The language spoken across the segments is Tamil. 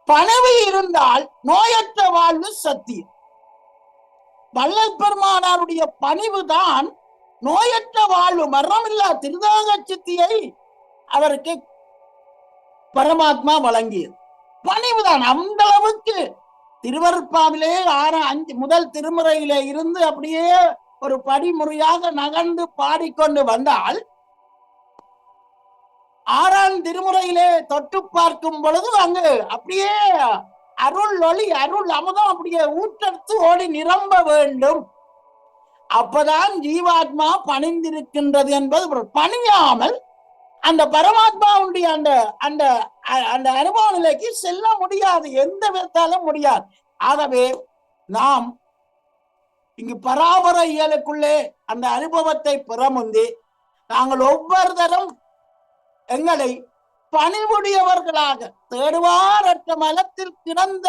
பணிவு இருந்தால் நோயற்ற வாழ்வு சத்தியம். வள்ளல் பெருமானாருடைய பணிவுதான் நோயற்ற வாழ்வு, மரணமில்லா திருதாக சித்தியை அவருக்கு பரமாத்மா வழங்கியது. பணிவுதான். அந்த அளவுக்கு திருவருட்பாவிலே 5 முதல் திருமுறையிலே இருந்து அப்படியே ஒரு படிமுறையாக நகர்ந்து பாடிக்கொண்டு வந்தால் 6ஆம் திருமுறையிலே தொட்டு பார்க்கும் பொழுது அங்கு அப்படியே அருள் ஒளி, அருள் அமுதம் அப்படியே ஊற்றெடுத்து ஓடி நிரம்ப வேண்டும். அப்பதான் ஜீவாத்மா பணிந்திருக்கின்றது என்பது. பணியாமல் அந்த பரமாத்மாவுடைய அந்த அந்த அந்த அனுபவ நிலைக்கு செல்ல முடியாது, எந்த விதத்தாலும் முடியாது. ஆகவே நாம் இங்கு பராபர இயலுக்குள்ளே அந்த அனுபவத்தை பெற முந்தி நாங்கள் ஒவ்வொருத்தரும் எங்களை பணிவுடையவர்களாக, தேடுவாரற்ற மலத்தில் கிடந்த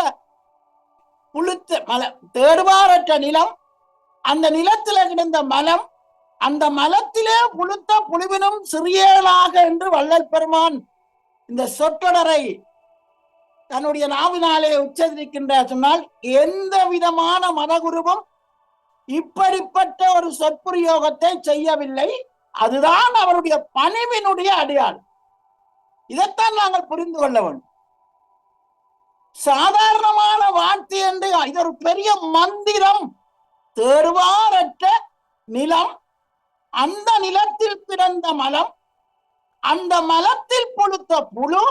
புழுத்த தேடுவாரற்ற நிலம், அந்த நிலத்தில கிடந்த மலம், அந்த மலத்திலே புழுத்த புழுவினும் சிறியனாக என்று வள்ளல் பெருமான் இந்த சொற்றொடரை தன்னுடைய நாவினாலே உச்சரிக்கின்ற சொன்னால், எந்த விதமான மதகுருவும் இப்படிப்பட்ட ஒரு சொற்பிரயோகத்தை செய்யவில்லை. அதுதான் அவருடைய பணிவினுடைய அடையாளம். இதைத்தான் நாங்கள் புரிந்து கொள்ள வேண்டும். சாதாரணமான வார்த்தை என்று இது ஒரு பெரிய மந்திரம். தேடுவாரற்ற நிலம், அந்த நிலத்தில் பிறந்த மலம், அந்த மலத்தில் புழுத்த புழு,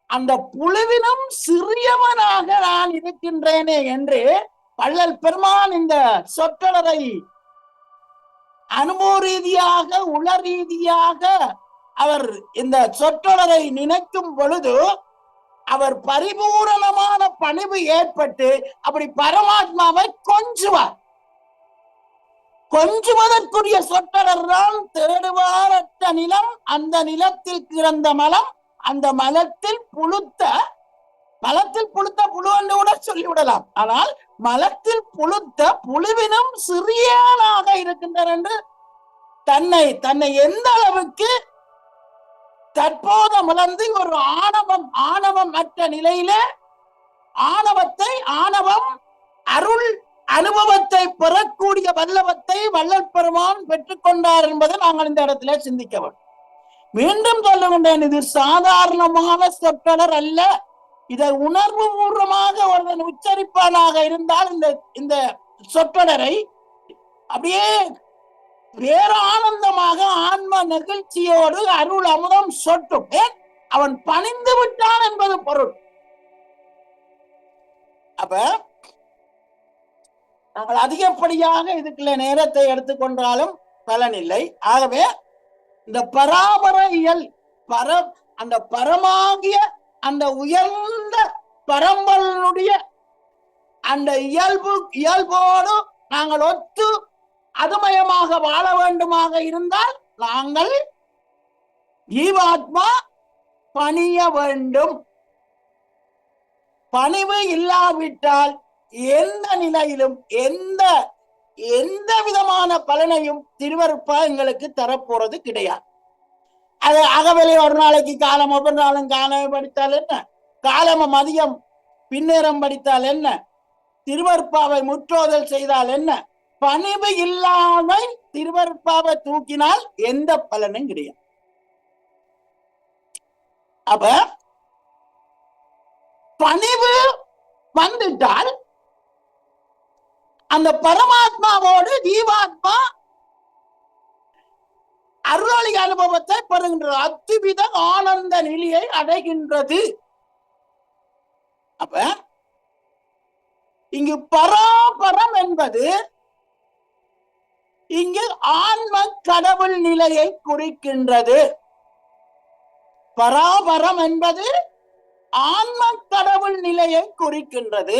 அந்த புழுவினும் சிறியவனாக நான் இருக்கின்றேனே என்று வள்ளல் பெருமான் இந்த சொற்றொடரை அனுபவ ரீதியாக, உள ரீதியாக அவர் இந்த சொற்றொடரை நினைக்கும் பொழுது அவர் பரிபூரணமான பணிவு ஏற்பட்டு அப்படி பரமாத்மாவை கொஞ்சுவார். கொஞ்சுவதற்குரிய சொற்றொடர் தான் தேடுவாரற்ற நிலம், அந்த நிலத்தில் கிடந்த மலம், அந்த மலத்தில் புழுத்த, மலத்தில் புழுத்த புழு என்று கூட சொல்லிவிடலாம். ஆனால் மலத்தில் புழுத்த புழுவினும் சிறியனாக இருக்கின்றார் என்று தன்னை எந்த அளவுக்கு தற்போது மலர்ந்து ஒரு ஆணவம் அற்ற நிலையிலே ஆணவம் அருள் அனுபவத்தை பெறக்கூடிய வல்லவத்தை வள்ளல் பெருமான் பெற்றுக்கொண்டார் என்பதை நாங்கள் இந்த இடத்திலே சிந்திக்க வேண்டும். மீண்டும் சொல்லுகின்றேன், இது சாதாரணமான சொற்றொடர் அல்ல. இதை உணர்வு பூர்வமாக ஒருவன் உச்சரிப்பானாக இருந்தால் இந்த சொற்றொடரை அப்படியே வேறு ஆனந்தமாக ஆன்ம நெகிழ்ச்சியோடு அருள் அமுதம் சொட்டும். அவன் பணிந்து விட்டான் என்பது பொருள். அப்ப நாங்கள் அதிகப்படியாக இதுக்குள்ள நேரத்தை எடுத்துக்கொண்டாலும் பலனில்லை. ஆகவே இந்த பராபர இயல், அந்த பரமாகிய அந்த உயர்ந்த பரம்பரனுடைய அந்த இயல்போடு நாங்கள் ஒத்து அதுமயமாக வாழ வேண்டுமாக இருந்தால் நாங்கள் ஜீவாத்மா பணிய வேண்டும். பணிவு இல்லாவிட்டால் எந்த நிலையிலும் எந்த விதமான பலனையும் திருவருட்பா எங்களுக்கு தரப்போறது கிடையாது. அது அகவலை ஒரு நாளைக்கு காலம், ஒவ்வொரு நாளும் காலமை படித்தால் என்ன, காலம மதியம் பின்னேரம் படித்தால் என்ன, திருவருட்பாவை முற்றோதல் செய்தால் என்ன, பணிவு இல்லாமல் திருவருட்பாவை தூக்கினால் எந்த பலனும் கிடையாது. அப்ப பணிவு வந்துட்டால் அந்த பரமாத்மாவோடு ஜீவாத்மா அருளொளி அனுபவத்தை பெறுகின்றது, அத்துவித ஆனந்த நிலையை அடைகின்றது. அப்ப இங்கு பராபரம் என்பது இங்கு ஆன்ம கடவுள் நிலையை குறிக்கின்றது. பராபரம் என்பது ஆன்ம கடவுள் நிலையை குறிக்கின்றது.